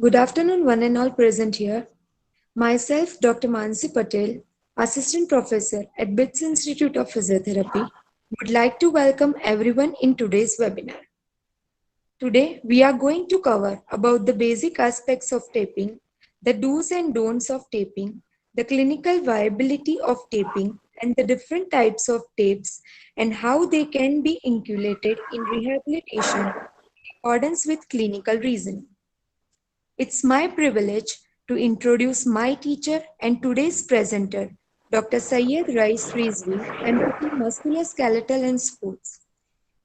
Good afternoon, one and all present here. Myself, Dr. Mansi Patel, Assistant Professor at BITS Institute of Physiotherapy, would like to welcome everyone in today's webinar. Today, we are going to cover about the basic aspects of taping, the do's and don'ts of taping, the clinical viability of taping, and the different types of tapes and how they can be included in rehabilitation in accordance with clinical reasoning. It's my privilege to introduce my teacher and today's presenter, Dr. Syed Rais Rizvi, MPT Musculoskeletal and Sports.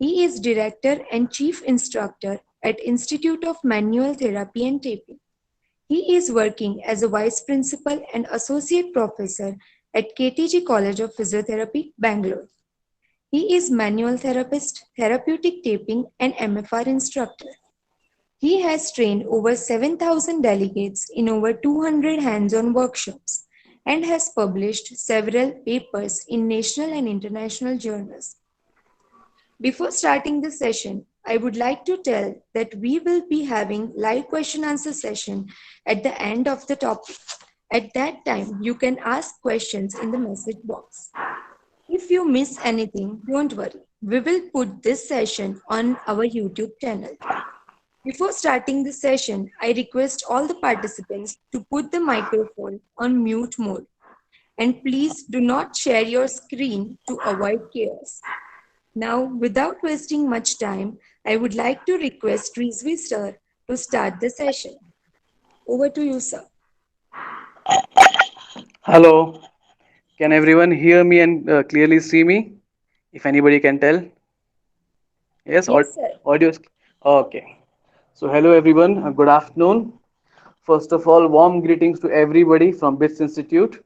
He is Director and Chief Instructor at Institute of Manual Therapy and Taping. He is working as a Vice Principal and Associate Professor at KTG College of Physiotherapy, Bangalore. He is manual therapist, therapeutic taping, and MFR instructor. He has trained over 7,000 delegates in over 200 hands-on workshops and has published several papers in national and international journals. Before starting the session, I would like to tell that we will be having live question answer session at the end of the topic. At that time, you can ask questions in the message box. If you miss anything, don't worry. We will put this session on our YouTube channel. Before starting the session, I request all the participants to put the microphone on mute mode. And please do not share your screen to avoid chaos. Now, without wasting much time, I would like to request Rizvi sir to start the session. Over to you, sir. Hello, can everyone hear me and clearly see me? If anybody can tell, yes, Yes, sir. audio. Okay. So, hello everyone. Good afternoon. First of all, warm greetings to everybody from BITS Institute,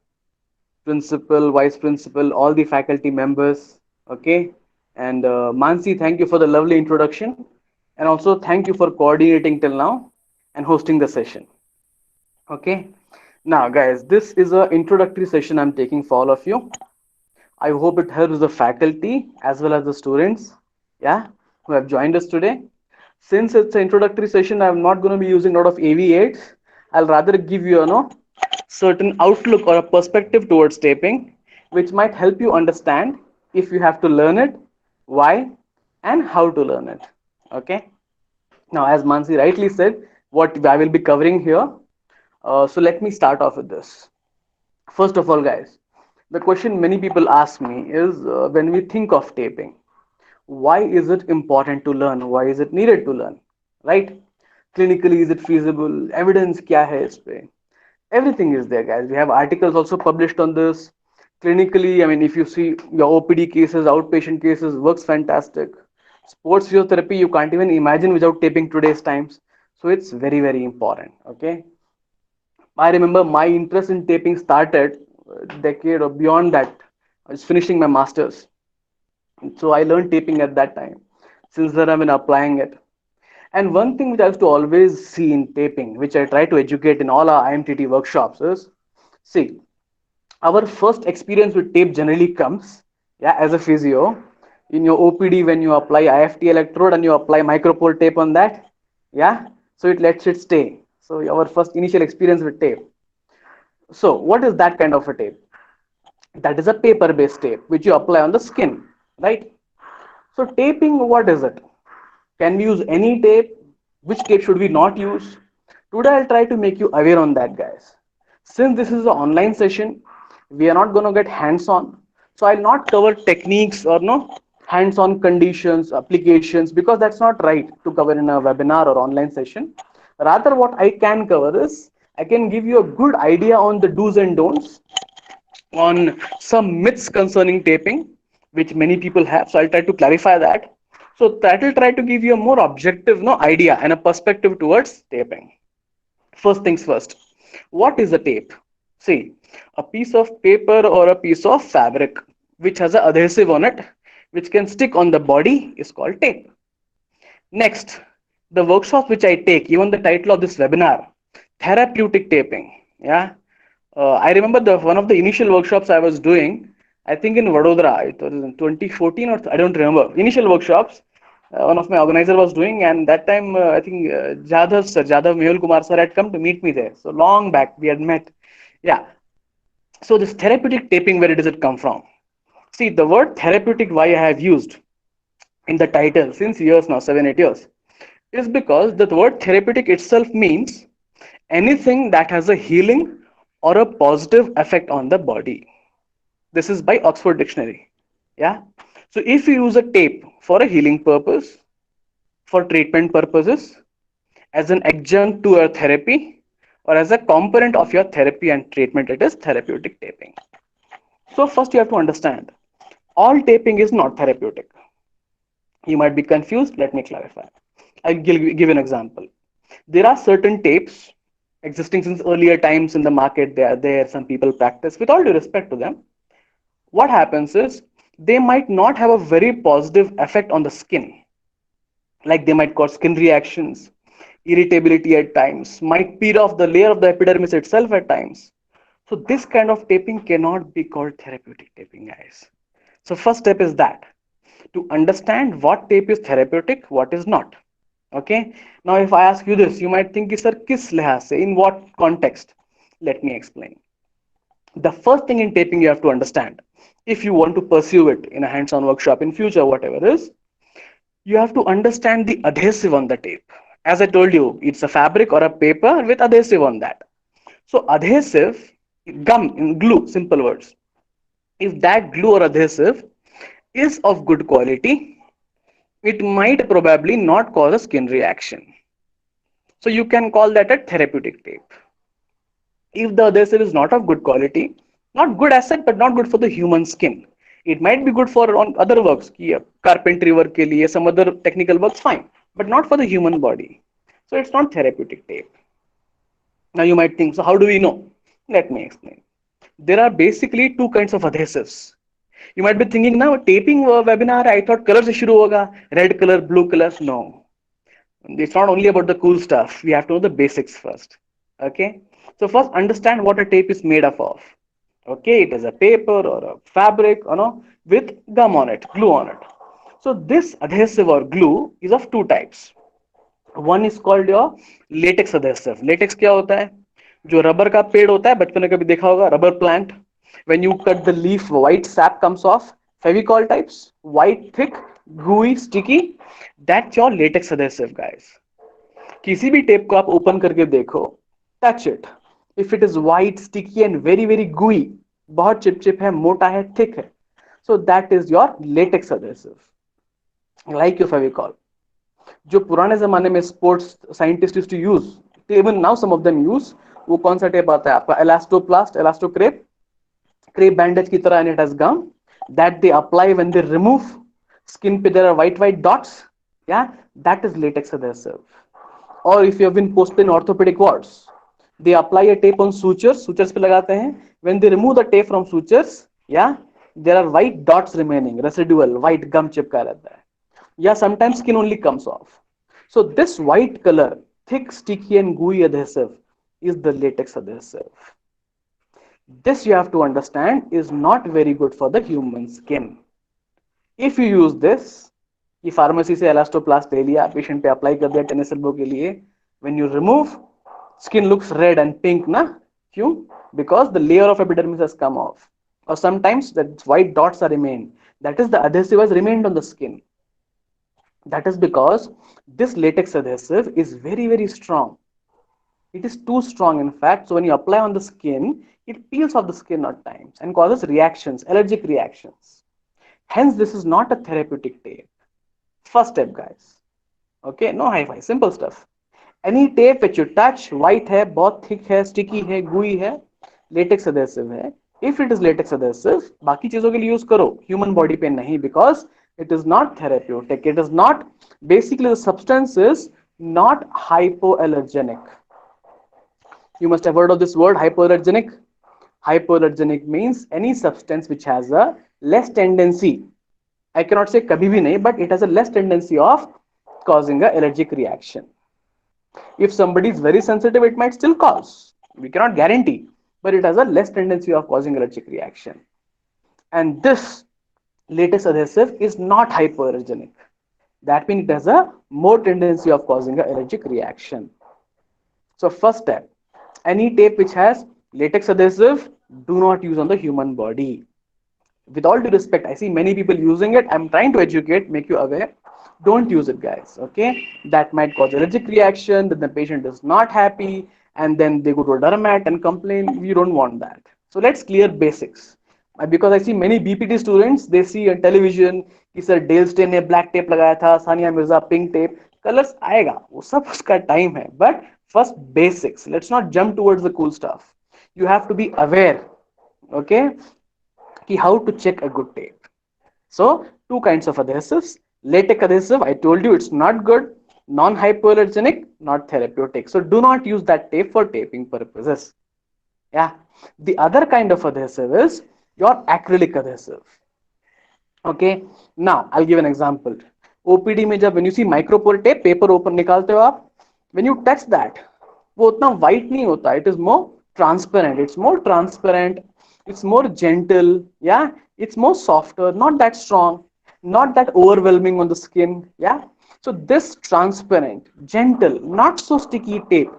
principal, vice principal, all the faculty members. Okay. And Mansi, thank you for the lovely introduction, and also thank you for coordinating till now and hosting the session. Okay. Now, guys, this is a introductory session I'm taking for all of you. I hope it helps the faculty as well as the students, yeah, who have joined us today. Since it's an introductory session, I'm not going to be using a lot of AV8s. I'll rather give you, certain outlook or a perspective towards taping, which might help you understand if you have to learn it, why, and how to learn it. Okay. Now, as Mansi rightly said, what I will be covering here. So let me start off with this. First of all, guys, the question many people ask me is when we think of taping, why is it important to learn? Why is it needed to learn? Right? Clinically, is it feasible? Evidence kya hai is pe? Everything is there, guys. We have articles also published on this. Clinically, I mean, if you see your OPD cases, outpatient cases, works fantastic. Sports physiotherapy, you can't even imagine without taping today's times. So it's very, very important. Okay. I remember my interest in taping started a decade or beyond that. I was finishing my masters, so I learned taping at that time. Since then, I've been applying it. And one thing which I used to always see in taping, which I try to educate in all our IMTT workshops, is see, our first experience with tape generally comes, yeah, as a physio, in your OPD when you apply IFT electrode and you apply micropore tape on that, yeah, so it lets it stay. So our first initial experience with tape. So, what is that kind of a tape? That is a paper based tape which you apply on the skin, right? So, taping, what is it? Can we use any tape? Which tape should we not use? Today, I'll try to make you aware on that, guys. Since this is an online session, we are not going to get hands on. So, I'll not cover techniques or no hands on conditions, applications, because that's not right to cover in a webinar or online session. Rather, what I can cover is I can give you a good idea on the do's and don'ts, on some myths concerning taping, which many people have. So I'll try to clarify that. So that will try to give you a more objective idea and a perspective towards taping. First things first, what is a tape? See, a piece of paper or a piece of fabric which has an adhesive on it, which can stick on the body, is called tape. Next, the workshop which I take, even the title of this webinar, therapeutic taping. Yeah, I remember the one of the initial workshops I was doing. I think in Vadodara, it was in 2014 or I don't remember. Initial workshops. one of my organizer was doing, and that time I think Jadhav sir, Jadhav Mehul Kumar sir had come to meet me there. So long back we had met. Yeah. So this therapeutic taping, where does it come from? See, the word therapeutic, why I have used in the title since years now, 7 8 years, is because the word therapeutic itself means anything that has a healing or a positive effect on the body. This is by Oxford Dictionary. Yeah. So if you use a tape for a healing purpose, for treatment purposes, as an adjunct to your therapy, or as a component of your therapy and treatment, it is therapeutic taping. So first you have to understand, all taping is not therapeutic. You might be confused. Let me clarify. I'll give an example. There are certain tapes existing since earlier times in the market. They are there. Some people practice. With all due respect to them, what happens is they might not have a very positive effect on the skin. Like they might cause skin reactions, irritability at times, might peel off the layer of the epidermis itself at times. So this kind of taping cannot be called therapeutic taping, guys. So first step is that to understand what tape is therapeutic, what is not. Okay. Now, if I ask you this, you might think, sir, kis lihaz se, in what context? Let me explain. The first thing in taping you have to understand, if you want to pursue it in a hands-on workshop in future, whatever is, you have to understand the adhesive on the tape. As I told you, it's a fabric or a paper with adhesive on that. So adhesive, gum, glue, simple words. If that glue or adhesive is of good quality, it might probably not cause a skin reaction. So you can call that a therapeutic tape. If the adhesive is not of good quality, not good as such, but not good for the human skin, it might be good for on other works, carpentry work ke liye, some other technical works, fine, but not for the human body. So it's not therapeutic tape. Now you might think, so how do we know? Let me explain. There are basically two kinds of adhesives. You might be thinking now, taping webinar, I thought colors issue hoga, red color, blue colors. No, it's not only about the cool stuff. We have to know the basics first. Okay. So first understand what a tape is made up of. Okay, it is a paper or a fabric, with gum on it, glue on it. So this adhesive or glue is of two types. One is called your latex adhesive. Latex क्या होता है? जो rubber का पेड़ होता है, बचपन में कभी देखा होगा, rubber plant. When you cut the leaf, white sap comes off. Fevicol types, white, thick, gooey, sticky. That's your latex adhesive, guys. किसी भी टेप को आप ओपन करके देखो, touch it. If it is white, sticky and very very gooey, बहुत चिपचिप है, मोटा है, थिक है, so that is your latex adhesive, like your Fevicol. जो पुराने जमाने में sports scientist used to use, even now some of them use, वो कौन सा टेप आता है आपका? एलास्टोप्लास्ट, एलास्टोक्रेप, क्रेप बैंडेज की तरह, and it has gum that they apply when they remove skin पे there are white white dots. Yeah that is latex adhesive. Or if you have been posted in orthopedic wards, they apply a tape on sutures, sutures पे लगाते हैं. When they remove the tape from sutures, yeah, there are white dots remaining, residual white gum चिपका रहता है. Yeah, sometimes skin only comes off. So this white color, thick, sticky and gooey adhesive is the latex adhesive. This you have to understand is not very good for the human skin. If you use this, कि pharmacy से एलास्टोप्लास्ट ले लिया, patient पे apply कर दिया tennis elbow के लिए, when you remove, skin looks red and pink ना. क्यों? Because the layer of epidermis has come off, और sometimes that white dots are remain, that is the adhesive has remained on the skin. That is because this latex adhesive is very very strong. It is too strong, in fact. So when you apply on the skin, it peels off the skin at times and causes reactions, allergic reactions. Hence this is not a therapeutic tape. First step, guys. Okay, no hi-fi, simple stuff. Any tape which you touch, white है, बहुत thick है, sticky है, gooey है, latex adhesive है. If it is latex adhesive, बाकी चीजों के लिए use करो, human body पे नहीं, because it is not therapeutic. It is not, basically the substance is not hypoallergenic. You must have heard of this word, hypoallergenic. Hypoallergenic means any substance which has a less tendency, I cannot say kabhi bhi nahi, but it has a less tendency of causing an allergic reaction. If somebody is very sensitive, it might still cause. We cannot guarantee, but it has a less tendency of causing allergic reaction. And this latex adhesive is not hypoallergenic. That means it has a more tendency of causing an allergic reaction. So first step, any tape which has latex adhesive, do not use on the human body. With all due respect, I see many people using it. I'm trying to educate, make you aware. Don't use it, guys. Okay, that might cause allergic reaction. Then the patient is not happy, and then they go to a dermat and complain. We don't want that. So let's clear basics. Because I see many BPT students, they see on television कि sir Dale Steyn ने black tape लगाया था, Sania Mirza pink tape. Colours आएगा, वो सब उसका time है. But first basics. Let's not jump towards the cool stuff. You have to be aware. Okay, how to check a good tape. So two kinds of adhesives. Latex adhesive, I told you it's not good, non-hypoallergenic, not therapeutic. So do not use that tape for taping purposes. Yeah. The other kind of adhesive is your acrylic adhesive. Okay. Now I'll give an example. OPD में जब when you see micropore tape, paper ऊपर निकालते हो आप, when you touch that, वो उतना white नहीं होता. It is more transparent. It's more transparent. It's more gentle. Yeah. It's more softer, not that strong, not that overwhelming on the skin. Yeah. So this transparent, gentle, not so sticky tape,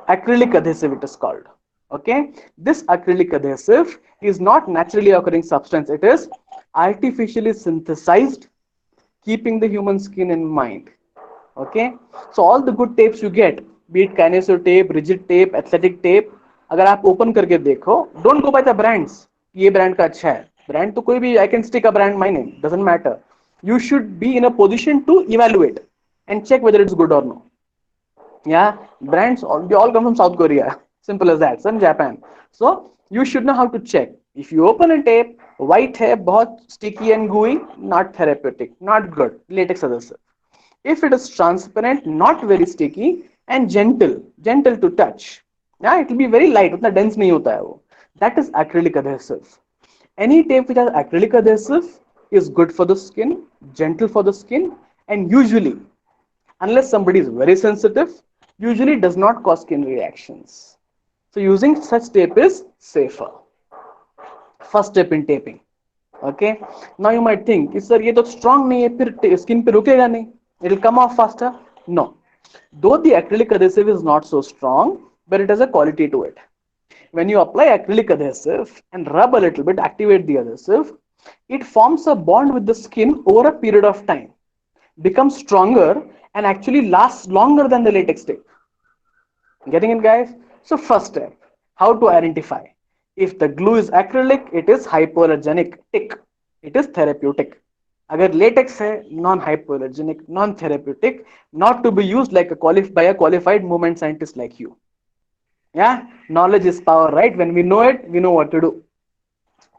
acrylic adhesive it is called. Okay, this acrylic adhesive is not naturally occurring substance. It is artificially synthesized, keeping the human skin in mind. Okay, so all the good tapes you get, be it kineso tape, rigid tape, athletic tape, अगर आप open करके देखो, don't go by the brands. ये brand का अच्छा है, brand तो कोई भी, I can stick a brand my name, doesn't matter. You should be in a position to evaluate and check whether it's good or no. Yeah, brands they all come from South Korea. Simple as that. Some Japan. So you should know how to check. If you open a tape, white है, बहुत sticky and gooey, not therapeutic, not good. Latex adhesive. If it is transparent, not very sticky and gentle to touch. Yeah, it will be very light. उतना dense नहीं होता है वो. That is acrylic adhesive. Any tape which has acrylic adhesive is good for the skin, gentle for the skin, and usually, unless somebody is very sensitive, usually does not cause skin reactions. So using such tape is safer. First step in taping. Okay. Now you might think, sir, ये तो strong नहीं है, फिर skin पे रुकेगा नहीं. It will come off faster. No. Though the acrylic adhesive is not so strong, but it has a quality to it. When you apply acrylic adhesive and rub a little bit, activate the adhesive, it forms a bond with the skin over a period of time, becomes stronger, and actually lasts longer than the latex tape. Getting it, guys? So first step, how to identify? If the glue is acrylic, it is hypoallergenic. Tick. It is therapeutic. अगर latex है, non-hypoallergenic, non-therapeutic, not to be used like by a qualified movement scientist like you. Yeah, knowledge is power, right? When we know it, we know what to do.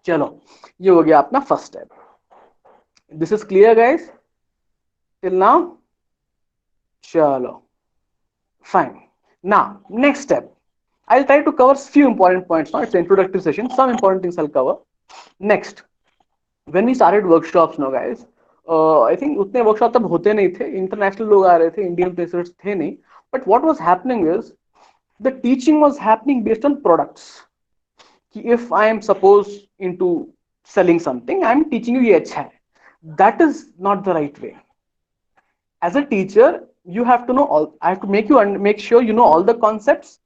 चलो, ये हो गया अपना first step. This is clear, guys? Till now? Chalo. Fine. Now, next step. I'll try to cover few important points now. It's an introductory session. Some important things I'll cover. Next, when we started workshops now, guys, I think उतने workshop तब होते नहीं थे. International लोग आ रहे थे, Indian placers थे नहीं. But what was happening is, the teaching was happening based on products. If I am supposed into selling something, I am teaching you ये अच्छा है. That is not the right way. As a teacher, you have to know all. I have to make sure you know all the concepts,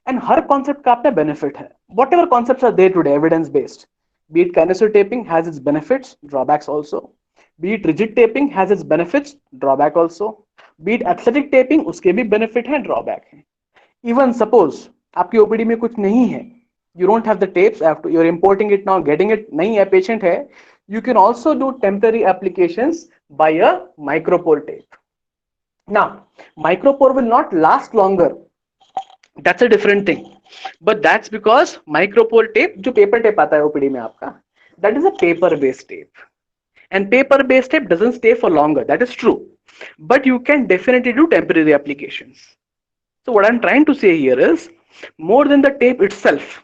and her concept का अपना benefit है. Whatever concepts are there today, evidence based. Be it kineso taping has its benefits, drawbacks also. Be it rigid taping has its benefits, drawback also. Be it athletic taping, उसके भी benefit है, drawback है. Even suppose आपकी OPD में कुछ नहीं है, you don't have the tapes, you're importing it now, getting it नहीं है, patient है, you can also do temporary applications by a micropore tape. Now, micropore will not last longer. That's a different thing. But that's because micropore tape, जो paper tape आता है OPD में आपका, that is a paper-based tape. And paper-based tape doesn't stay for longer. That is true. But you can definitely do temporary applications. So what I'm trying to say here is, more than the tape itself,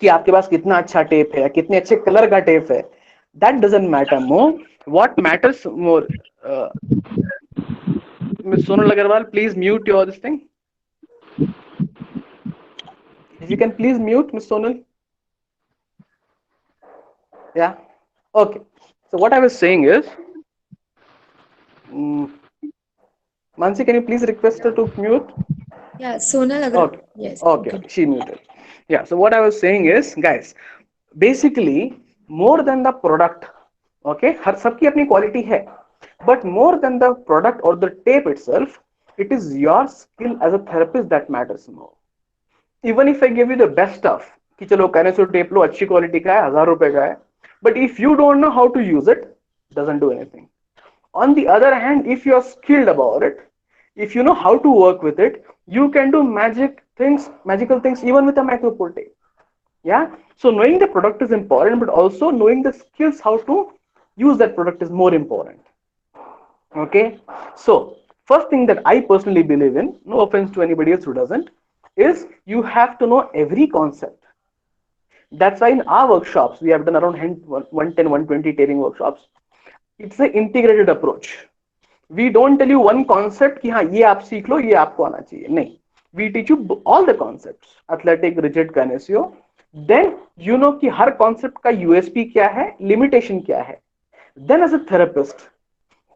कि आपके पास कितना अच्छा tape है, कितने अच्छे colour का tape है, that doesn't matter more. What matters more? Ms. Sonal Agarwal, please mute your this thing. If you can please mute, Ms. Sonal. Yeah. Okay. So what I was saying is, Mm, Mansi, can you please request her to mute? Yeah, Sonal Agar. Okay, Yes, okay, okay. okay. She muted. Yeah. So what I was saying is, guys, basically, more than the product, okay, हर सबकी अपनी quality है, but more than the product or the tape itself, it is your skill as a therapist that matters more. Even if I give you the best stuff, कि चलो कैनेसो tape लो अच्छी quality का है 1000 रुपए का है, but if you don't know how to use it, doesn't do anything. On the other hand, if you are skilled about it, if you know how to work with it, you can do magical things even with a micropore tape. Yeah. So knowing the product is important, but also knowing the skills how to use that product is more important. Okay. So first thing that I personally believe in, no offense to anybody else who doesn't, is you have to know every concept. That's why in our workshops, we have done around 110, 120 taping workshops. It's an integrated approach. We don't tell you one concept कि हाँ ये आप सीख लो ये आपको आना चाहिए नहीं. We teach you all the concepts, athletic, rigid, kinesio. Then you know कि हर concept का USP क्या है, limitation क्या है. Then as a therapist,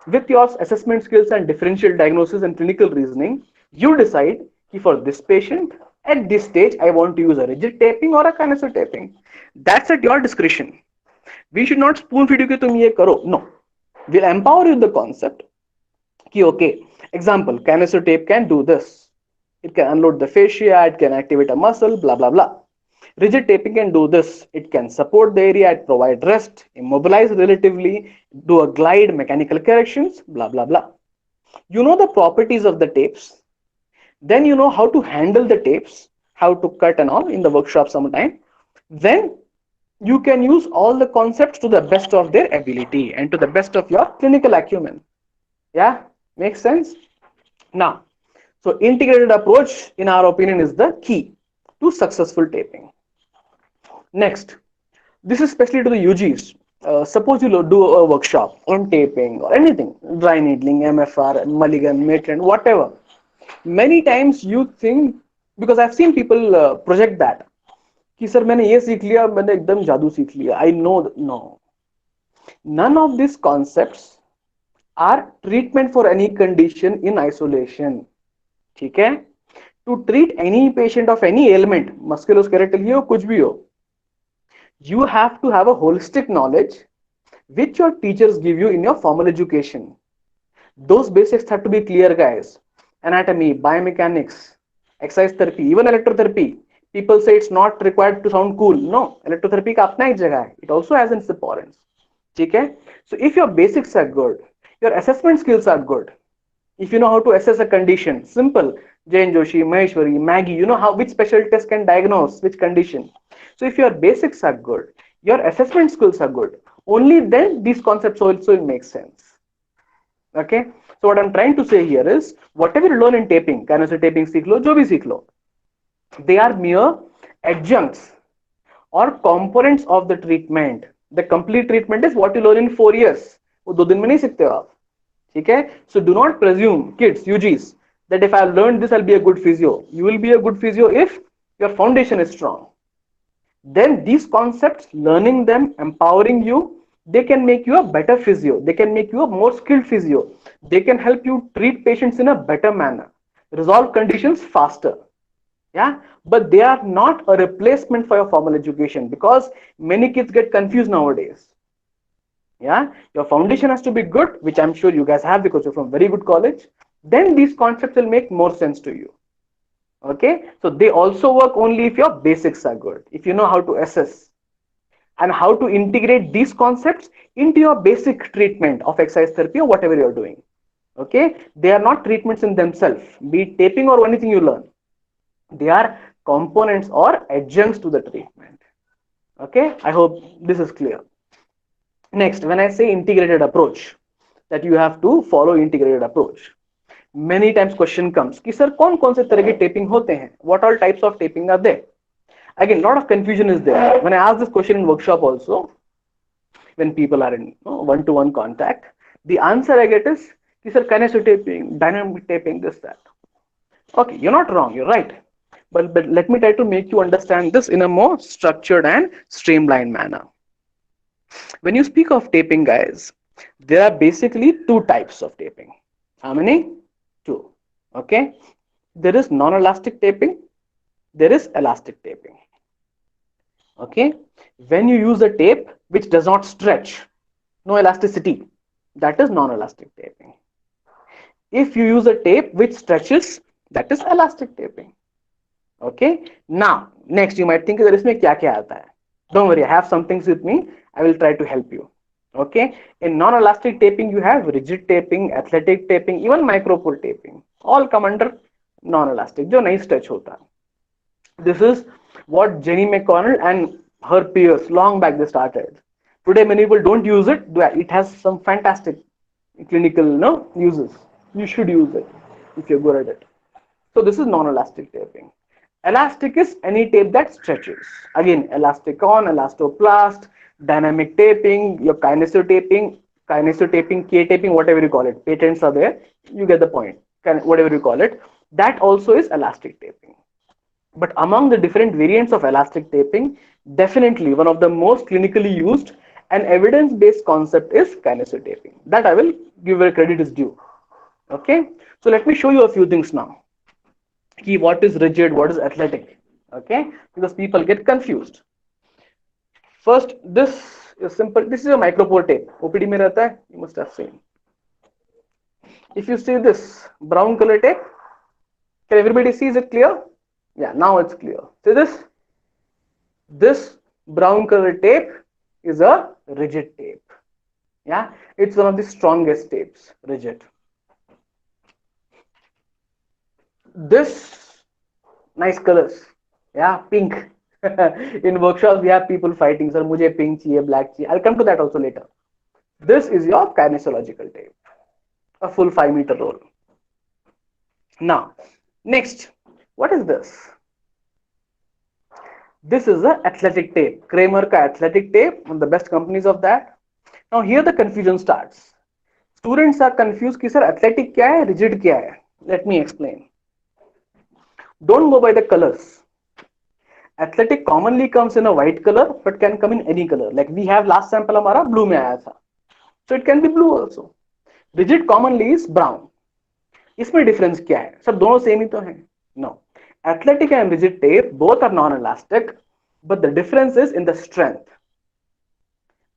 with your assessment skills and differential diagnosis and clinical reasoning, you decide कि for this patient at this stage I want to use a rigid taping or a kinesio taping. That's at your discretion. We should not spoon feed you कि तुम ये करो. No, we'll empower you with the concept कि okay, example, canister tape can do this. It can unload the fascia, it can activate a muscle, blah blah blah. Rigid taping can do this. It can support the area, it provide rest, immobilize relatively, do a glide, mechanical corrections, blah blah blah. You know the properties of the tapes, then you know how to handle the tapes, how to cut and all in the workshop sometime. Then you can use all the concepts to the best of their ability and to the best of your clinical acumen. Yeah, makes sense. Now, so integrated approach, in our opinion, is the key to successful taping. Next, this is especially to the UGs. Suppose you do a workshop on taping or anything, dry needling, MFR, Mulligan, Maitland, whatever. Many times you think, because I've seen people project that, कि sir मैंने ये सीख लिया, मैंने एकदम जादू सीख लिया. I know, no. None of these concepts are treatment for any condition in isolation. ठीक है. To treat any patient of any ailment, musculoskeletal ही हो कुछ भी हो, you have to have a holistic knowledge which your teachers give you in your formal education. Those basics have to be clear, guys. Anatomy, biomechanics, exercise therapy, even electrotherapy. People say it's not required to sound cool. No, electrotherapy का अपना एक जगह है. It also has its importance. ठीक है. So if your basics are good, your assessment skills are good, if you know how to assess a condition, simple, Jain Joshi, Maheshwari, Maggie, you know how which special test can diagnose which condition. So if your basics are good, your assessment skills are good, only then these concepts also make sense. Okay. So what I'm trying to say here is whatever you learn in taping, kinesio taping सीख लो, जो भी सीख लो, they are mere adjuncts or components of the treatment. The complete treatment is what you learn in 4 years. वो 2 दिन में नहीं सीखते हो आप. ठीक है. So do not presume, kids, UGs, that if I have learned this, I'll be a good physio. You will be a good physio if your foundation is strong. Then these concepts, learning them, empowering you, they can make you a better physio. They can make you a more skilled physio. They can help you treat patients in a better manner, resolve conditions faster. Yeah, but they are not a replacement for your formal education, because many kids get confused nowadays. Yeah, your foundation has to be good, which I'm sure you guys have because you're from very good college. Then these concepts will make more sense to you. Okay, so they also work only if your basics are good, if you know how to assess and how to integrate these concepts into your basic treatment of exercise therapy or whatever you're doing. Okay, they are not treatments in themselves, be it taping or anything you learn. They are components or adjuncts to the treatment. Okay, I hope this is clear. Next, when I say integrated approach, that you have to follow integrated approach. Many times question comes कि sir कौन कौन से तरह के taping होते हैं? What all types of taping are there? Again, lot of confusion is there. When I ask this question in workshop also, when people are in one-to-one contact, the answer I get is कि sir kinesio taping, dynamic taping, this that. Okay, you're not wrong. You're right. But let me try to make you understand this in a more structured and streamlined manner. When you speak of taping, guys, There are basically two types of taping. How many? Two. Okay. There is non-elastic taping. There is elastic taping. Okay. When you use a tape which does not stretch, no elasticity, that is non-elastic taping. If you use a tape which stretches, that is elastic taping. Okay. Now, next you might think that इसमें क्या क्या आता है? Don't worry, I have some things with me. I will try to help you. Okay. In non-elastic taping, you have rigid taping, athletic taping, even micropore taping. All come under non-elastic, जो नहीं stretch होता. This is what Jenny McConnell and her peers long back they started. Today, many people don't use it. It has some fantastic clinical uses. You should use it if you're good at it. So this is non-elastic taping. Elastic is any tape that stretches. Again, elasticon, elastoplast, dynamic taping, your kinesiotaping, K-taping, whatever you call it. Patents are there. You get the point. Whatever you call it. That also is elastic taping. But among the different variants of elastic taping, definitely one of the most clinically used and evidence-based concept is kinesiotaping. That I will give where credit is due. Okay, so let me show you a few things now. What is rigid, what is athletic? Okay, because people get confused. First, this is simple. This is a micropore tape. OPD mein rehta hai, you must have seen. If you see this brown color tape, can everybody see? Is it clear? Yeah, now it's clear. See this? This brown color tape is a rigid tape. Yeah, it's one of the strongest tapes, rigid. This nice colors. Yeah, pink. In workshops, we have people fighting. Sir, mujhe pink chahiye, black chahiye. I'll come to that also later. This is your kinesiological tape, a full 5-meter roll. Now, next, what is this? This is the athletic tape. Kramer ka athletic tape, one of the best companies of that. Now here the confusion starts. Students are confused कि sir athletic क्या है, rigid क्या है? Let me explain. Don't go by the colors. Athletic commonly comes in a white color, but can come in any color. Like we have last sample हमारा blue में आया था, so it can be blue also. Rigid commonly is brown. इसमें difference क्या है? सब दोनों same ही तो हैं? No. Athletic and rigid tape both are non-elastic, but the difference is in the strength.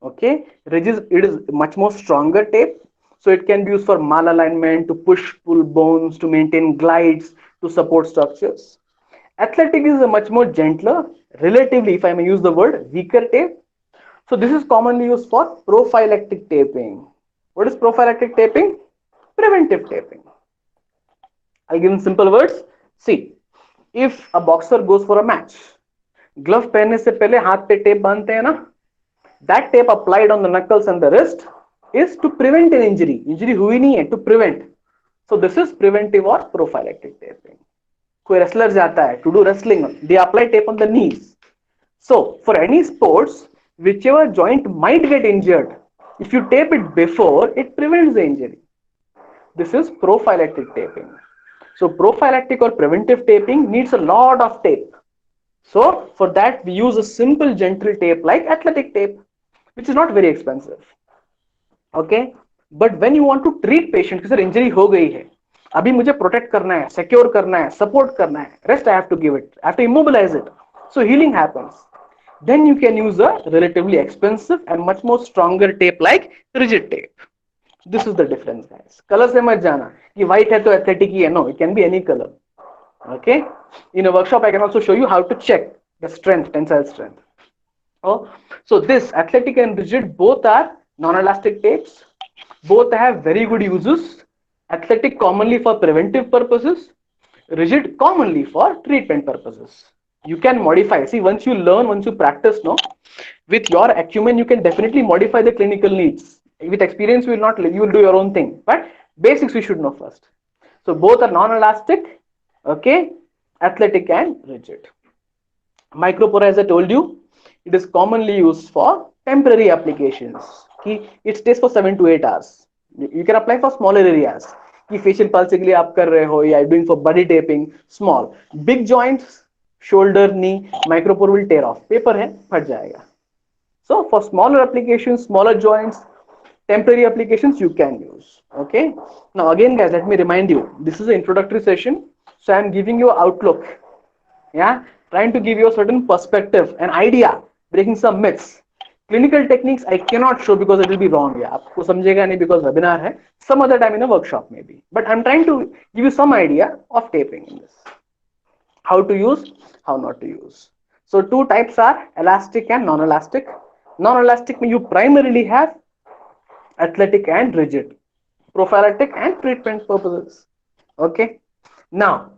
Okay, rigid it is much more stronger tape, so it can be used for malalignment, to push pull bones, to maintain glides, to support structures. Athletic is a much more gentler, relatively, if I may use the word, weaker tape. So this is commonly used for prophylactic taping. What is prophylactic taping? Preventive taping. I'll give in simple words. See, if a boxer goes for a match, glove पहनने से पहले हाथ पे tape बांधते हैं ना, that tape applied on the knuckles and the wrist is to prevent an injury. Injury हुई नहीं है, to prevent. So this is preventive or prophylactic taping. कोई wrestler जाता है to do wrestling, they apply tape on the knees. So for any sports, whichever joint might get injured, if you tape it before, it prevents the injury. This is prophylactic taping. So prophylactic or preventive taping needs a lot of tape. So for that we use a simple gentle tape like athletic tape, which is not very expensive. Okay, but when you want to treat patient कि sir injury हो गई है, अभी मुझे protect करना है, secure करना है, सपोर्ट करना है, rest I have to give it, I have to immobilize it, so healing happens, then you can use a relatively expensive and much more stronger tape like rigid tape. This is the difference, guys. Colour से मत जाना कि white है तो athletic ही है. No, it can be any color. Okay, in a workshop I can also show you how to check the strength, tensile strength. Oh, so this athletic and rigid both are non-elastic tapes. Both have very good uses. Athletic commonly for preventive purposes, rigid commonly for treatment purposes. You can modify. See, once you learn, once you practice, no, with your acumen, you can definitely modify the clinical needs. With experience, you will not. You will do your own thing. But basics we should know first. So both are non-elastic. Okay, athletic and rigid. Micropore, as I told you, it is commonly used for temporary applications. It stays for 7 to 8 hours. You can apply for smaller areas. Facial pulse के लिए आप कर रहे हो, या doing for body taping, small. Big joints, shoulder, knee, micropore will tear off. Paper है, फट जाएगा. So for smaller applications, smaller joints, Temporary applications you can use. Okay. Now again, guys, let me remind you, this is an introductory session, so I'm giving you outlook. Yeah, trying to give you a certain perspective, an idea, breaking some myths. Clinical techniques I cannot show because it will be wrong. Yeah, आपको समझेगा नहीं because webinar है. Some other time in a workshop maybe. But I'm trying to give you some idea of taping in this. How to use, how not to use. So two types are elastic and non-elastic. Non-elastic means you primarily have athletic and rigid, prophylactic and treatment purposes. Okay. Now,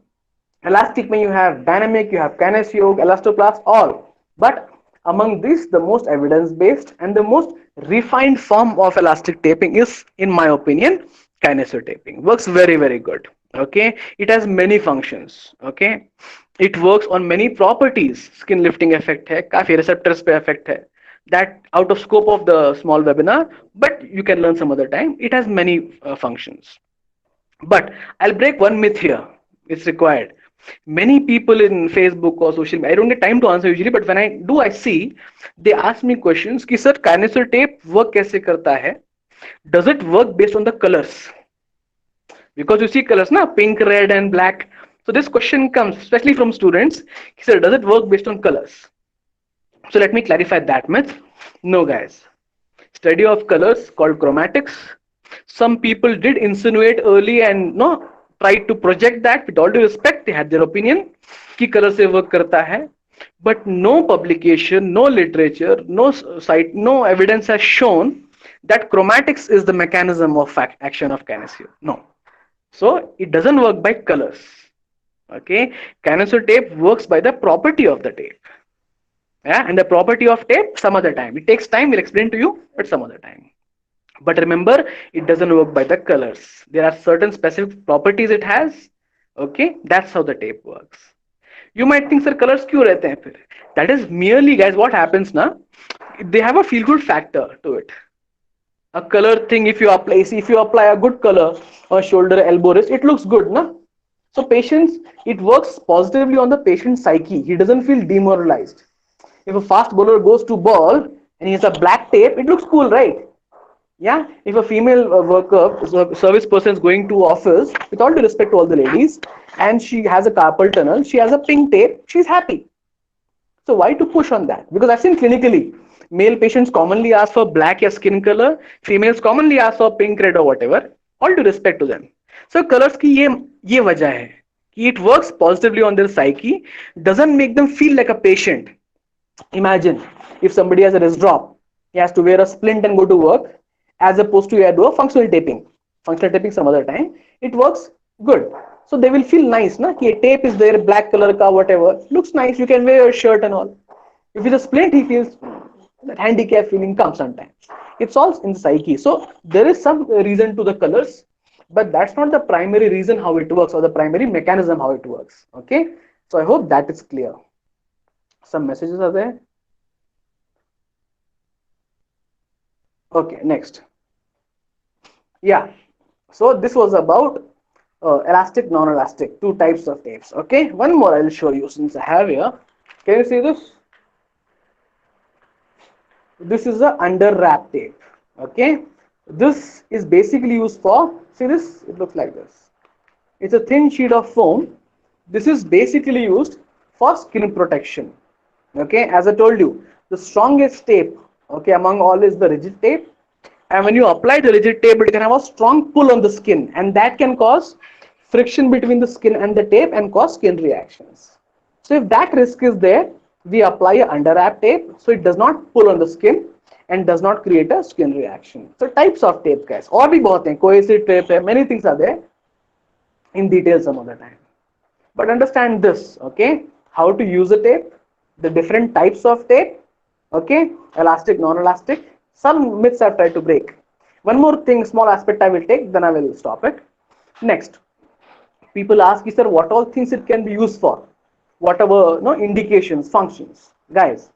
elastic means you have dynamic, you have kinesiology, elastoplast, all. But among these, the most evidence-based and the most refined form of elastic taping is, in my opinion, kinesio taping. Works very, very good. Okay, it has many functions. Okay, it works on many properties. Skin lifting effect है, काफी receptors पे effect है. That out of scope of the small webinar, but you can learn some other time. It has many functions. But I'll break one myth here. It's required. Many people in Facebook or social media, I don't get time to answer usually, but when I do, I see they ask me questions कि sir kinesio tape work कैसे करता है? Does it work based on the colors? Because you see colors na, pink, red and black. So this question comes especially from students. Sir, does it work based on colors? So let me clarify that myth. No guys. Study of colors called chromatics. Some people did insinuate early and no tried to project that. With all due respect, they had their opinion कि color से work करता है. But no publication, no literature, no site, no evidence has shown that chromatics is the mechanism of action of kinesio. No. So it doesn't work by colors. Okay, kinesio tape works by the property of the tape. Yeah, and the property of tape some other time. It takes time, we'll explain to you, but some other time. But remember, it doesn't work by the colors. There are certain specific properties it has. Okay, that's how the tape works. You might think, sir, colors क्यों रहते हैं फिर? That is merely, guys, what happens now? They have a feel-good factor to it. A color thing, if you apply a good color on shoulder, elbow, wrist, it looks good, na? So patients, it works positively on the patient's psyche. He doesn't feel demoralized. If a fast bowler goes to ball and he has a black tape, it looks cool, right? Yeah, if a female worker, service person is going to office, with all due respect to all the ladies, and she has a carpal tunnel, she has a pink tape, she's happy. So why to push on that? Because I've seen clinically, male patients commonly ask for black or skin color, females commonly ask for pink, red or whatever, all due respect to them. So colors की ये वजह है कि it works positively on their psyche, doesn't make them feel like a patient. Imagine if somebody has a wrist drop, he has to wear a splint and go to work, as opposed to do a functional taping. Functional taping some other time, it works good. So they will feel nice, na? Ki tape is there, black color ka, whatever, looks nice. You can wear a shirt and all. If it's a splint, he feels that handicap feeling comes sometimes. It's all in the psyche. So there is some reason to the colors, but that's not the primary reason how it works or the primary mechanism how it works. Okay. So I hope that is clear. Some messages are there. Okay, next. Yeah, so this was about elastic, non-elastic, two types of tapes. Okay, one more I'll show you since I have here. Can you see this? This is a under wrap tape. Okay, this is basically used for, see this, it looks like this. It's a thin sheet of foam. This is basically used for skin protection. Okay, as I told you, the strongest tape, okay, among all is the rigid tape. And when you apply the rigid tape, it can have a strong pull on the skin, and that can cause friction between the skin and the tape and cause skin reactions. So if that risk is there, we apply a under wrap tape so it does not pull on the skin and does not create a skin reaction. So types of tape, guys. और भी बहुत हैं, cohesive tape है, many things are there. In detail some other time. But understand this, okay? How to use a tape, the different types of tape, okay? Elastic, non-elastic. Some myths I've tried to break. One more thing, small aspect I will take, then I will stop it. Next, people ask, sir, what all things it can be used for? Whatever, no indications, functions. Guys,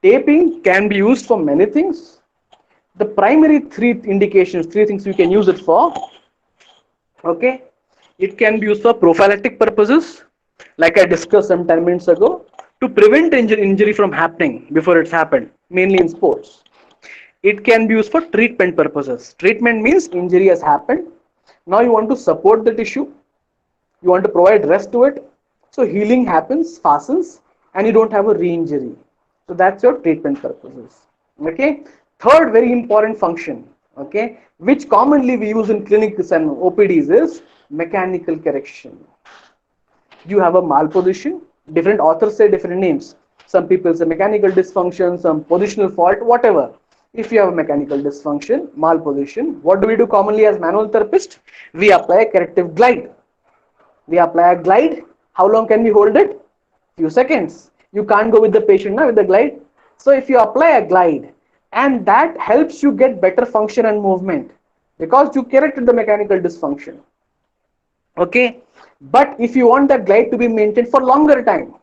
taping can be used for many things. The primary three indications, three things you can use it for. Okay, it can be used for prophylactic purposes, like I discussed some 10 minutes ago, to prevent injury from happening before it's happened, mainly in sports. It can be used for treatment purposes. Treatment means injury has happened. Now you want to support the tissue. You want to provide rest to it. So healing happens, fastens, and you don't have a re-injury. So that's your treatment purposes. Okay. Third very important function, okay, which commonly we use in clinics and OPDs is mechanical correction. You have a malposition. Different authors say different names. Some people say mechanical dysfunction, some positional fault, whatever. If you have a mechanical dysfunction, malposition, what do we do commonly as manual therapist? We apply a corrective glide. We apply a glide. How long can we hold it? Few seconds. You can't go with the patient now with the glide. So if you apply a glide and that helps you get better function and movement because you corrected the mechanical dysfunction. Okay. But if you want the glide to be maintained for longer time,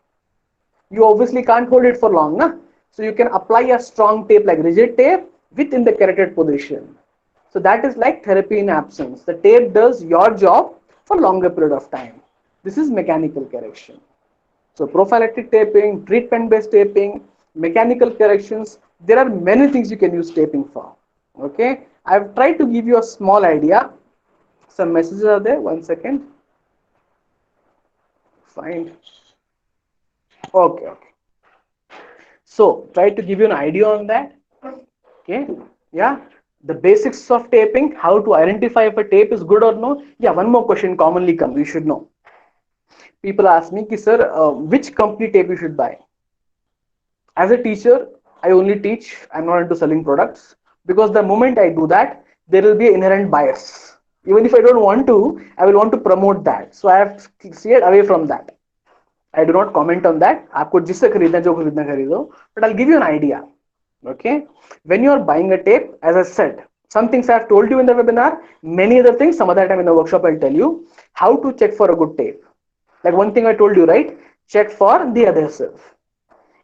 you obviously can't hold it for long. Na? So you can apply a strong tape like rigid tape within the corrected position. So that is like therapy in absence. The tape does your job for longer period of time. This is mechanical correction. So prophylactic taping, treatment-based taping, mechanical corrections, there are many things you can use taping for. Okay, I've tried to give you a small idea. Some messages are there. 1 second. Find. Okay. So try to give you an idea on that. Okay, yeah. The basics of taping, how to identify if a tape is good or no. Yeah, one more question commonly comes. You should know. People ask me, sir, which company tape you should buy? As a teacher, I only teach. I'm not into selling products because the moment I do that, there will be an inherent bias. Even if I don't want to, I will want to promote that. So I have steered away from that. I do not comment on that. आपको जिससे खरीदना जो खरीदना खरीदो. But I'll give you an idea. Okay. When you are buying a tape, as I said, some things I have told you in the webinar, many other things, some other time in the workshop I'll tell you how to check for a good tape. Like one thing I told you, right? Check for the adhesive.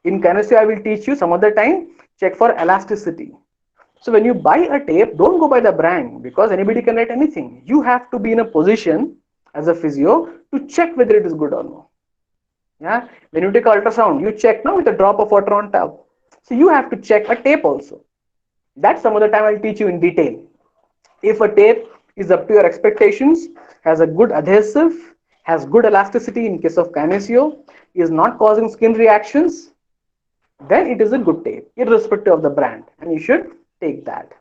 In kinesio, I will teach you some other time, check for elasticity. So when you buy a tape, don't go by the brand because anybody can write anything. You have to be in a position as a physio to check whether it is good or no. Yeah. When you take ultrasound, you check now with a drop of water on top. So you have to check a tape also. That some other time I'll teach you in detail. If a tape is up to your expectations, has a good adhesive, has good elasticity in case of kinesio, is not causing skin reactions, then it is a good tape, irrespective of the brand, and you should take that.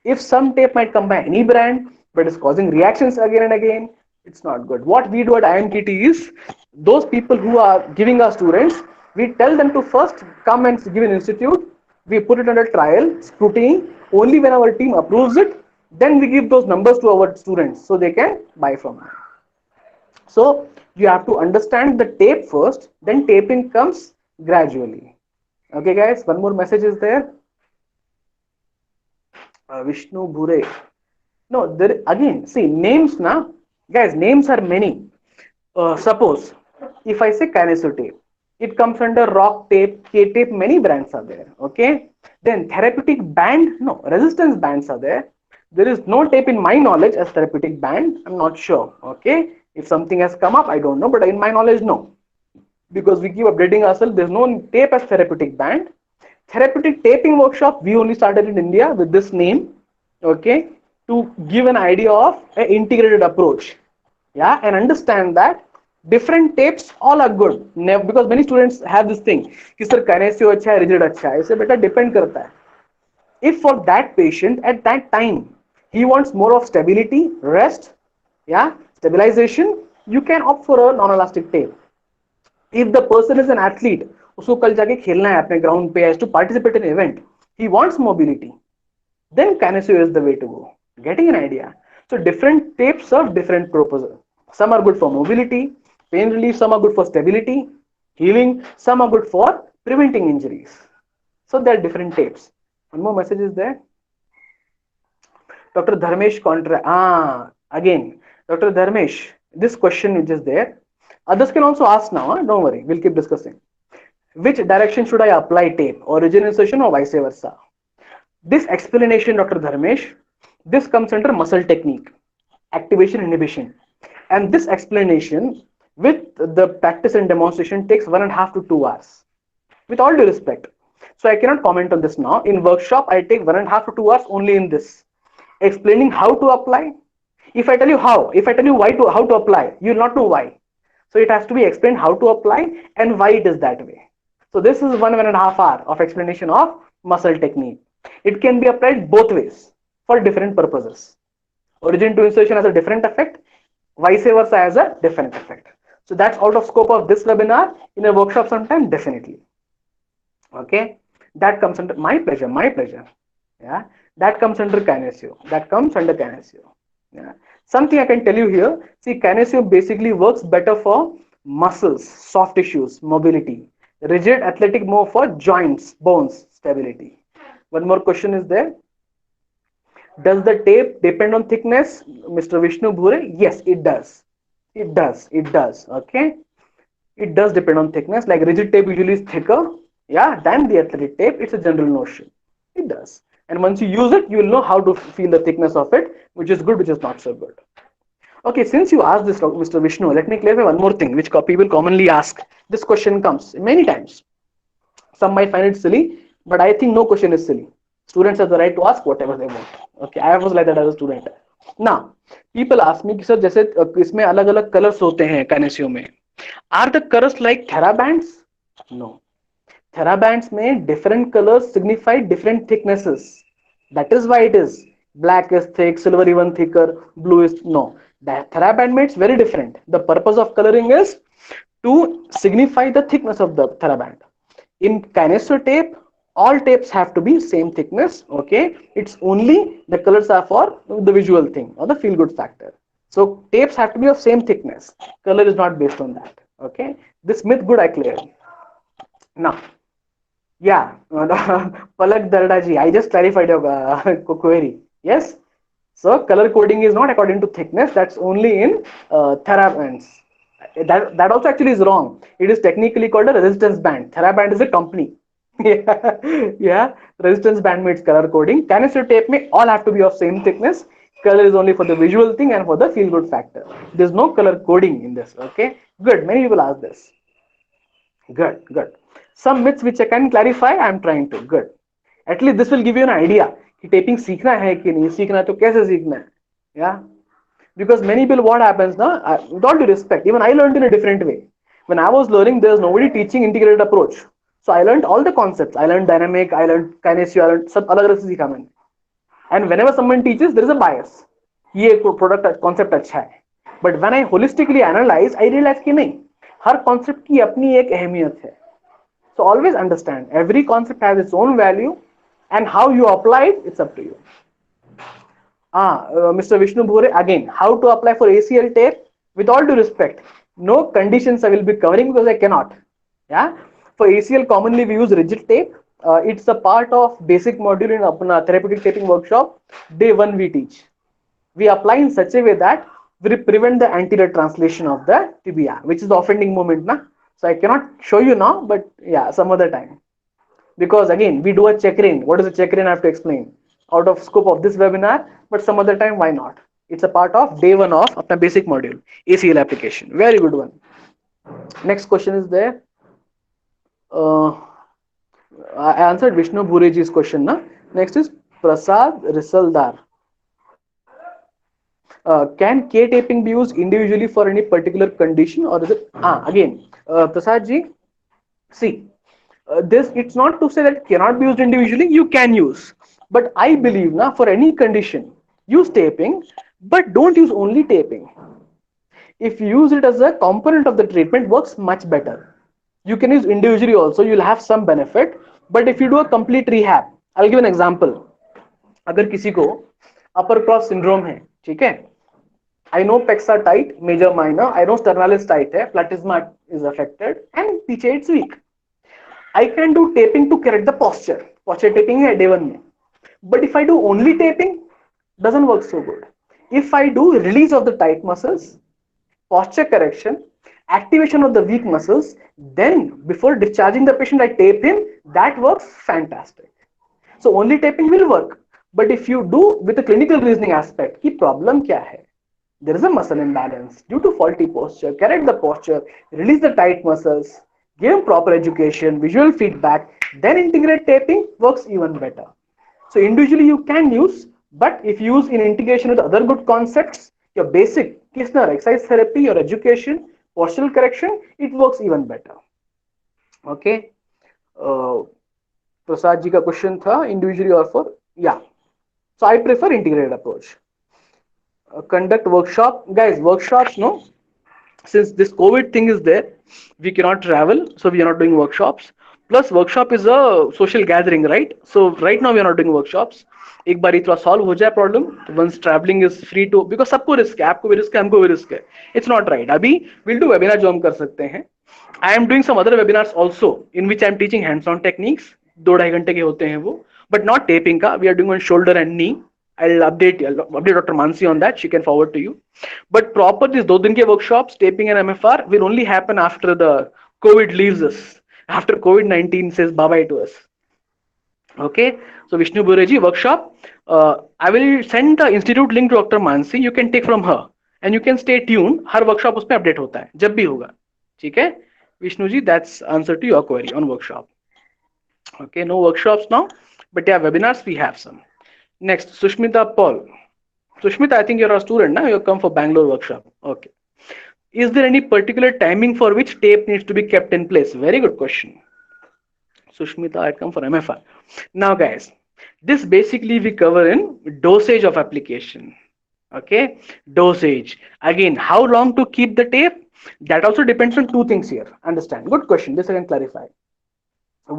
If some tape might come by any brand, but is causing reactions again and again, it's not good. What we do at IMKT is, those people who are giving our students, we tell them to first come and give an institute, we put it under trial, scrutiny, only when our team approves it, then we give those numbers to our students so they can buy from us. So you have to understand the tape first, then taping comes gradually. Okay guys, one more message is there. Vishnu Bhure. No, there again, see names now. Guys, names are many. Suppose if I say kinesio tape, it comes under rock tape, K tape, many brands are there. Okay. Then therapeutic band, no, resistance bands are there. There is no tape in my knowledge as therapeutic band. I'm not sure. Okay. If something has come up, I don't know, but in my knowledge, no. Because we keep updating ourselves, there's no tape as therapeutic band. Therapeutic taping workshop, we only started in India with this name, okay, to give an idea of an integrated approach, yeah, and understand that different tapes all are good. Because many students have this thing, कि sir kinesio अच्छा है, rigid अच्छा है, इसे बेटा depend करता है. If for that patient at that time he wants more of stability, rest, yeah, stabilization, you can opt for a non-elastic tape. If the person is an athlete, उसको कल जाके खेलना है अपने ग्राउंड पे, has to participate in an event, he wants mobility, then kinesio is the way to go. Getting an idea? So different tapes serve different purposes. Some are good for mobility, pain relief, some are good for stability, healing, some are good for preventing injuries. So there are different tapes. One more message is there. Dr. Dharmesh again, Dr. Dharmesh, this question which is there, others can also ask now, don't worry, we'll keep discussing. Which direction should I apply tape, origin insertion or vice versa? This explanation, Dr. Dharmesh, this comes under muscle technique, activation inhibition. And this explanation with the practice and demonstration takes 1.5 to 2 hours. With all due respect, So I cannot comment on this now. In workshop, I take 1.5 to 2 hours only in this, explaining how to apply. If I tell you how, if I tell you why to how to apply, you will not know why. So it has to be explained how to apply and why it is that way. So this is 1.5 hour of explanation of muscle technique. It can be applied both ways for different purposes. Origin to insertion has a different effect, vice versa has a different effect. So that's out of scope of this webinar. In a workshop sometime, definitely. Okay, that comes under my pleasure. Yeah, that comes under kinesio. That comes under kinesio. Yeah, something I can tell you here. See, kinesio basically works better for muscles, soft tissues, mobility. Rigid athletic more for joints, bones, stability. One more question is there. Does the tape depend on thickness, Mr. Vishnu Bhure? Yes, it does. It does. It does. Okay. It does depend on thickness. Like rigid tape usually is thicker, yeah, than the athletic tape. It's a general notion. It does. And once you use it, you will know how to feel the thickness of it, which is good, which is not so good. Okay, since you asked this, Mr. Vishnu, let me clarify one more thing, which people commonly ask. This question comes many times. Some might find it silly, but I think no question is silly. Students have the right to ask whatever they want. Okay, I was like that as a student. Now, people ask me कि sir जैसे इसमें अलग अलग colours होते हैं काइनेसियो में, are the colors like therabands? No. Therabands में different colors signify different thicknesses. That is why it is black is thick, silver even thicker, blue is no. That theraband made it's very different. The purpose of coloring is to signify the thickness of the theraband. In kinesio tape, all tapes have to be same thickness. Okay, it's only the colors are for the visual thing or the feel good factor. So tapes have to be of same thickness. Color is not based on that. Okay, this myth good I cleared. Now, yeah, Palak Dardaji, I just clarified your query. Yes, so color coding is not according to thickness. That's only in therabands. That also actually is wrong. It is technically called a resistance band. Theraband is a company. Yeah, yeah. Resistance band means color coding. Kinesio tape may all have to be of same thickness. Color is only for the visual thing and for the feel good factor. There's no color coding in this. Okay, good. Many people ask this. Good, good. Some myths which I can clarify, I am trying to. Good. At least this will give you an idea कि taping सीखना है कि नहीं सीखना तो कैसे सीखना है. Yeah. Because many people, what happens now, with all due respect, even I learned in a different way. When I was learning, there's nobody teaching integrated approach. So I learned all the concepts. I learned dynamic, I learned kinesio, I learned सब अलग अलग से सीखा मैंने. And whenever someone teaches, there is a bias. ये product concept अच्छा है. But when I holistically analyze, I realize कि नहीं, हर concept की अपनी एक अहमियत है. So always understand, every concept has its own value, and how you apply it, it's up to you. Mr. Vishnu Bhure, again, how to apply for ACL tape? With all due respect, no conditions I will be covering because I cannot. Yeah, for ACL commonly we use rigid tape. It's a part of basic module in Apna therapeutic taping workshop. Day 1 we teach. We apply in such a way that we prevent the anterior translation of the tibia, which is the offending moment. Na? So I cannot show you now, but yeah, some other time. Because again, we do a check-in. What is a check-in? I have to explain. Out of scope of this webinar, but some other time, why not? It's a part of day 1 of the basic module, ACL application. Very good one. Next question is there. I answered Vishnu Bhureji's question. Na? Next is Prasad Risaldar. Can K taping be used individually for any particular condition, or is it again Prasad ji? See, this it's not to say that it cannot be used individually. You can use, but I believe now for any condition, use taping, but don't use only taping. If you use it as a component of the treatment, works much better. You can use individually also. You'll have some benefit, but if you do a complete rehab, I'll give an example. अगर किसी को upper cross syndrome है, ठीक है? I know pecs are tight, major, minor. I know sternalis tight है, platysma is affected, and पीछे it's weak. I can do taping to correct the posture. Posture taping है day 1 में. But if I do only taping, doesn't work so good. If I do release of the tight muscles, posture correction, activation of the weak muscles, then before discharging the patient, I tape him. That works fantastic. So only taping will work. But if you do with a clinical reasoning aspect, की problem क्या है? There is a muscle imbalance due to faulty posture. Correct the posture, release the tight muscles, give him proper education, visual feedback. Then integrate taping works even better. So individually you can use, but if you use in integration with other good concepts, your basic Kirchner exercise therapy, your education, postural correction, it works even better. Okay. Uh, Prasad ji ka question tha individually or for, yeah. So I prefer integrated approach. Conduct workshop, guys. Workshops, no. Since this COVID thing is there, we cannot travel, so we are not doing workshops. Plus, workshop is a social gathering, right? So right now we are not doing workshops. एक बार इतना solve हो जाए problem once travelling is free to because सबको risk है आपको भी risk है हमको भी रिस्क है इट्स नॉट राइट अभी विल डू वेबिनार जो हम कर सकते हैं I am doing some other webinars also in which I am teaching hands on techniques 2-2.5 घंटे के होते हैं वो बट नॉट टेपिंग का we are doing on shoulder and knee I'll update Dr. Mansi on that. She can forward to you. But proper these 2 दिन के workshops, taping and MFR will only happen after the COVID leaves us. After COVID-19 says bye bye to us. Okay. So Vishnu Bureji workshop. I will send the institute link to Dr. Mansi. You can take from her and you can stay tuned. Her workshop उसमें update होता है जब भी होगा. ठीक है. Vishnu ji, that's answer to your query on workshop. Okay. No workshops now, but yeah, webinars we have some. Next, Sushmita Paul. Sushmita, I think you're a student now. You come for Bangalore workshop. Okay. Is there any particular timing for which tape needs to be kept in place? Very good question. Sushmita, I come for MFR. Now, guys, this basically we cover in dosage of application. Okay, dosage. Again, how long to keep the tape? That also depends on 2 things here. Understand? Good question. This I can clarify.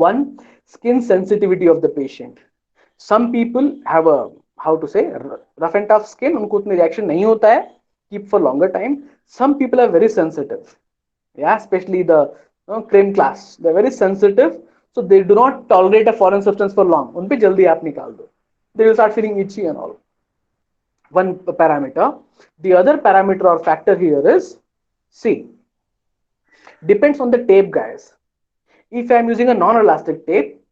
One, skin sensitivity of the patient. Some people have a how to say rough and tough skin उनको उतने reaction नहीं होता है keep for longer time. Some people are very sensitive, yeah, especially the cream class, they're very sensitive, so they do not tolerate a foreign substance for long. उन पे जल्दी आप निकाल दो, they will start feeling itchy and all. One parameter. The other parameter or factor here is, see, depends on the tape, guys. If I am using a non-elastic tape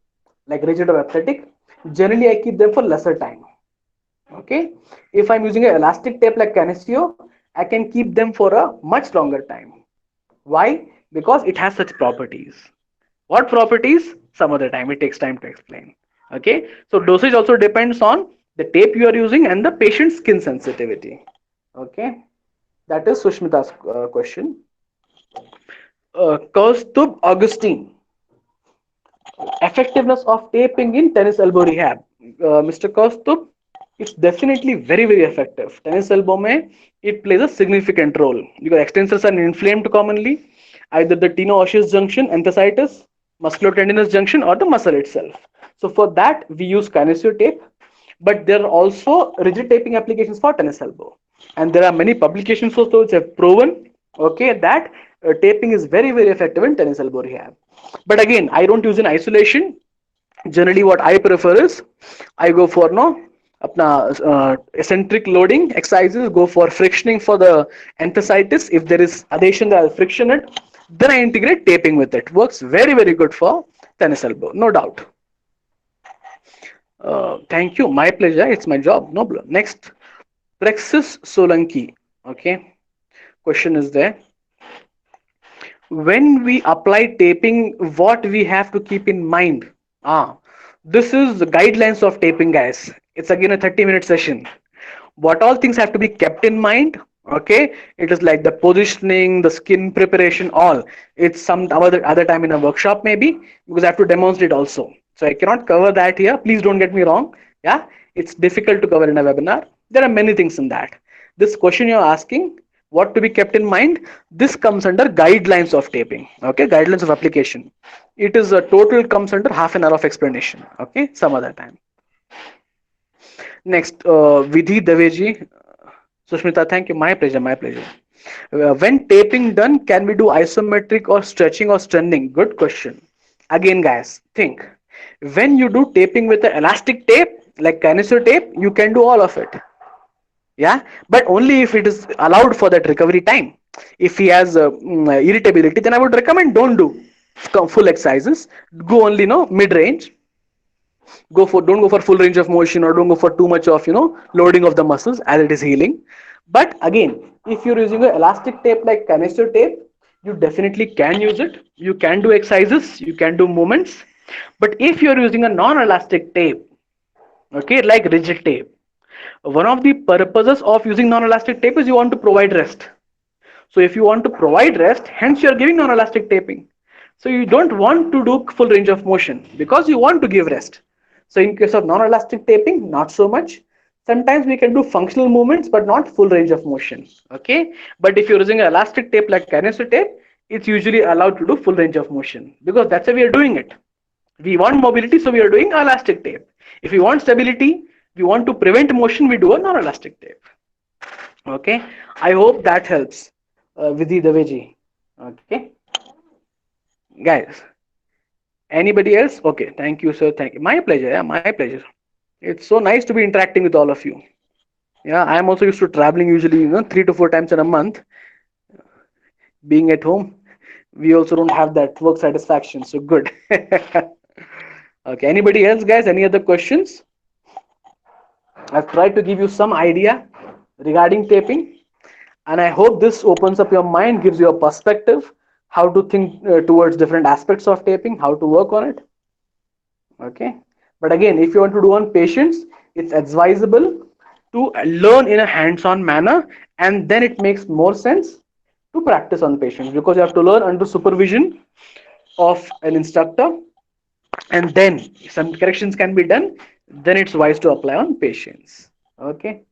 like rigid or athletic, generally I keep them for lesser time. Okay. If I'm using an elastic tape like Canisteo, I can keep them for a much longer time. Why? Because it has such properties. What properties? Some other time. It takes time to explain. Okay. So dosage also depends on the tape you are using and the patient's skin sensitivity. Okay. That is Sushmita's question. Kaustubh Augustine. Effectiveness of taping in tennis elbow rehab. Mr. Kaustubh, it's definitely very, very effective. Tennis elbow mein, it plays a significant role because extensors are inflamed commonly, either the teno-osseous junction, enthesitis, musculotendinous junction, or the muscle itself. So for that, we use kinesio tape, but there are also rigid taping applications for tennis elbow. And there are many publications also which have proven, okay, that taping is very, very effective in tennis elbow rehab. But again, I don't use in isolation. Generally, what I prefer is I go for apna eccentric loading exercises, go for frictioning for the enthesitis. If there is adhesion, I'll friction it. Then I integrate taping with it. Works very, very good for tennis elbow, no doubt. Thank you. My pleasure. It's my job. No problem. Next, Praxis Solanki. Okay. Question is there. When we apply taping, what we have to keep in mind? This is the guidelines of taping, guys. It's again a 30-minute session. What all things have to be kept in mind? Okay, it is like the positioning, the skin preparation, all. It's some other time in a workshop maybe, because I have to demonstrate also. So I cannot cover that here. Please don't get me wrong. Yeah, it's difficult to cover in a webinar. There are many things in that. This question you're asking, what to be kept in mind, this comes under guidelines of taping. Okay, guidelines of application. It is a total comes under half an hour of explanation. Okay, some other time. Next, Vidhi Daveji. Sushmita, thank you. My pleasure, my pleasure. When taping done, can we do isometric or stretching or strengthening? Good question. Again, guys, think. When you do taping with an elastic tape, like kinesio tape, you can do all of it. Yeah, but only if it is allowed for that recovery time. If he has irritability, then I would recommend don't do full exercises. Go only mid-range. Don't go for full range of motion, or don't go for too much of loading of the muscles as it is healing. But again, if you're using an elastic tape like kinesio tape, you definitely can use it. You can do exercises, you can do movements, But if you're using a non-elastic tape, okay, like rigid tape, one of the purposes of using non-elastic tape is you want to provide rest. So if you want to provide rest, hence you're giving non-elastic taping. So you don't want to do full range of motion because you want to give rest. So in case of non-elastic taping, not so much. Sometimes we can do functional movements, but not full range of motion. Okay. But if you're using an elastic tape like kineso tape, it's usually allowed to do full range of motion because that's how we are doing it. We want mobility, so we are doing elastic tape. If we want stability, we want to prevent motion, we do a non-elastic tape. Okay, I hope that helps, Vidhi Daveji. Okay, guys. Anybody else? Okay, thank you, sir. Thank you. My pleasure. Yeah, my pleasure. It's so nice to be interacting with all of you. Yeah, I am also used to traveling usually, 3 to 4 times in a month. Being at home, we also don't have that work satisfaction. So good. Okay, anybody else, guys? Any other questions? I've tried to give you some idea regarding taping, and I hope this opens up your mind, gives you a perspective how to think towards different aspects of taping, how to work on it. Okay, but again, if you want to do on patients, it's advisable to learn in a hands-on manner, and then it makes more sense to practice on patients because you have to learn under supervision of an instructor, and then if some corrections can be done, then it's wise to apply on patients. Okay,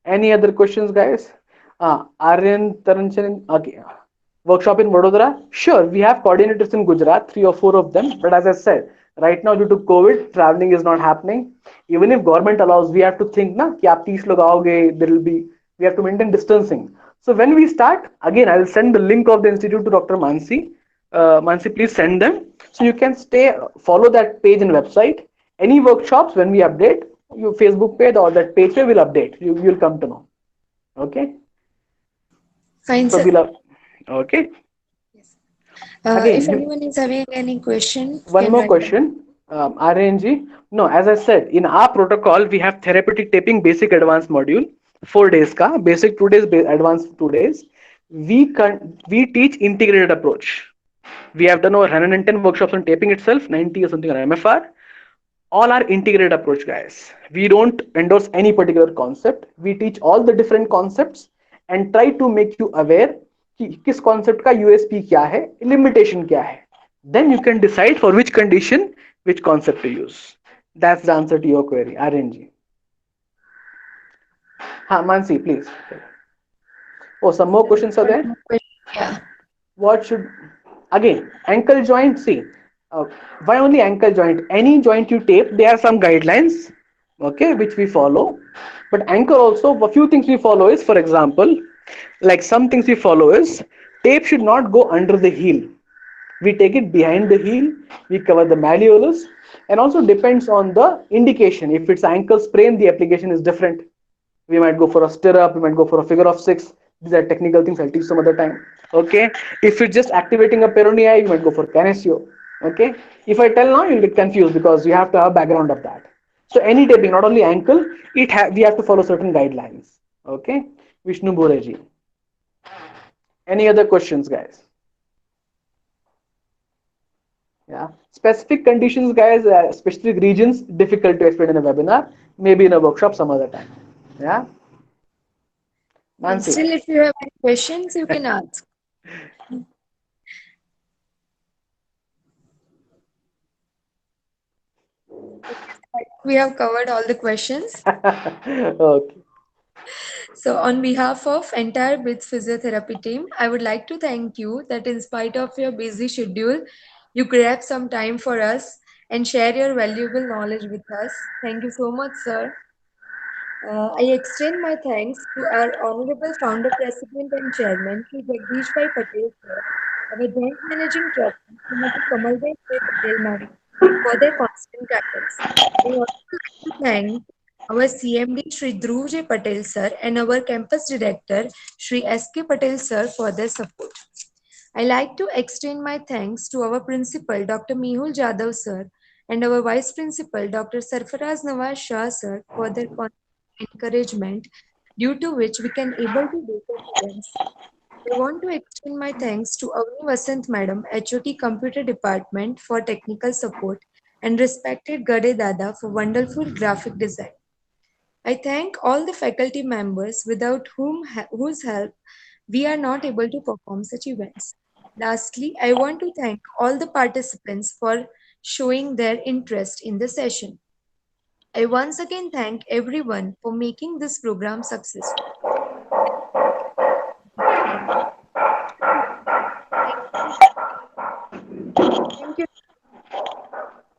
any other questions, guys? Aryan Taranchan, okay. Workshop in Vadodara? Sure, we have coordinators in Gujarat, 3 or 4 of them. But as I said, right now due to COVID, traveling is not happening. Even if government allows, we have to think na कि आप 30 लोग आओगे, there will be, we have to maintain distancing. So when we start, again, I will send the link of the institute to Dr. Mansi. Mansi, please send them. So you can follow that page and website. Any workshops, when we update, your Facebook page or that page will update. You'll come to know. Okay. Fine, So sir. we'll, okay. Yes. Again, If anyone is having any question, one can more write down. question, RNG. No, as I said, in our protocol, we have therapeutic taping basic advanced module, 4 days ka, basic 2 days, advanced 2 days. We teach integrated approach. We have done over 110 workshops on taping itself, 90 or something on MFR. All are integrated approach, guys. We don't endorse any particular concept. We teach all the different concepts and try to make you aware कि किस concept का USP क्या है, limitation क्या है. Then you can decide for which condition, which concept to use. That's the answer to your query, RNG. Mansi, please. Oh, some more questions are One there. more question. Yeah. What should, again, ankle joint, see, uh, why only ankle joint? Any joint you tape, there are some guidelines, okay, which we follow. But ankle also, a few things we follow is, for example, like some things we follow is tape should not go under the heel. We take it behind the heel, we cover the malleolus, and also depends on the indication. If it's ankle sprain, the application is different. We might go for a stirrup, we might go for a figure of 6. These are technical things, I'll teach some other time. Okay, if it's just activating a peronei, you might go for kinesio. Okay, if I tell now, you'll get confused because you have to have background of that. So any taping, not only ankle, we have to follow certain guidelines. Okay, Vishnu Boreji. Any other questions, guys? Yeah, specific conditions, guys, specific regions, difficult to explain in a webinar, maybe in a workshop some other time. Yeah, And Mansi. still, if you have any questions, you can ask. We have covered all the questions. Okay. So, on behalf of entire BITS physiotherapy team, I would like to thank you that in spite of your busy schedule, you grab some time for us and share your valuable knowledge with us. Thank you so much, sir. I extend my thanks to our Honorable Founder, President and Chairman, Shri Jagdish Bhai Patel, sir, our Joint Managing Trustee, Srimati Kamalbhai Patel, Madam, for their constant guidance. I also like to thank our CMD, Shri Dhruv J. Patel, sir, and our Campus Director, Shri S.K. Patel, sir, for their support. I like to extend my thanks to our Principal, Dr. Mehul Jadhav, sir, and our Vice Principal, Dr. Sarfaraz Nawaz Shah, sir, for their encouragement, due to which we can able to do the events. I want to extend my thanks to Avni Vasant Madam, HOT Computer Department for technical support and respected Gade Dada for wonderful graphic design. I thank all the faculty members without whose help we are not able to perform such events. Lastly, I want to thank all the participants for showing their interest in the session. I once again thank everyone for making this program successful.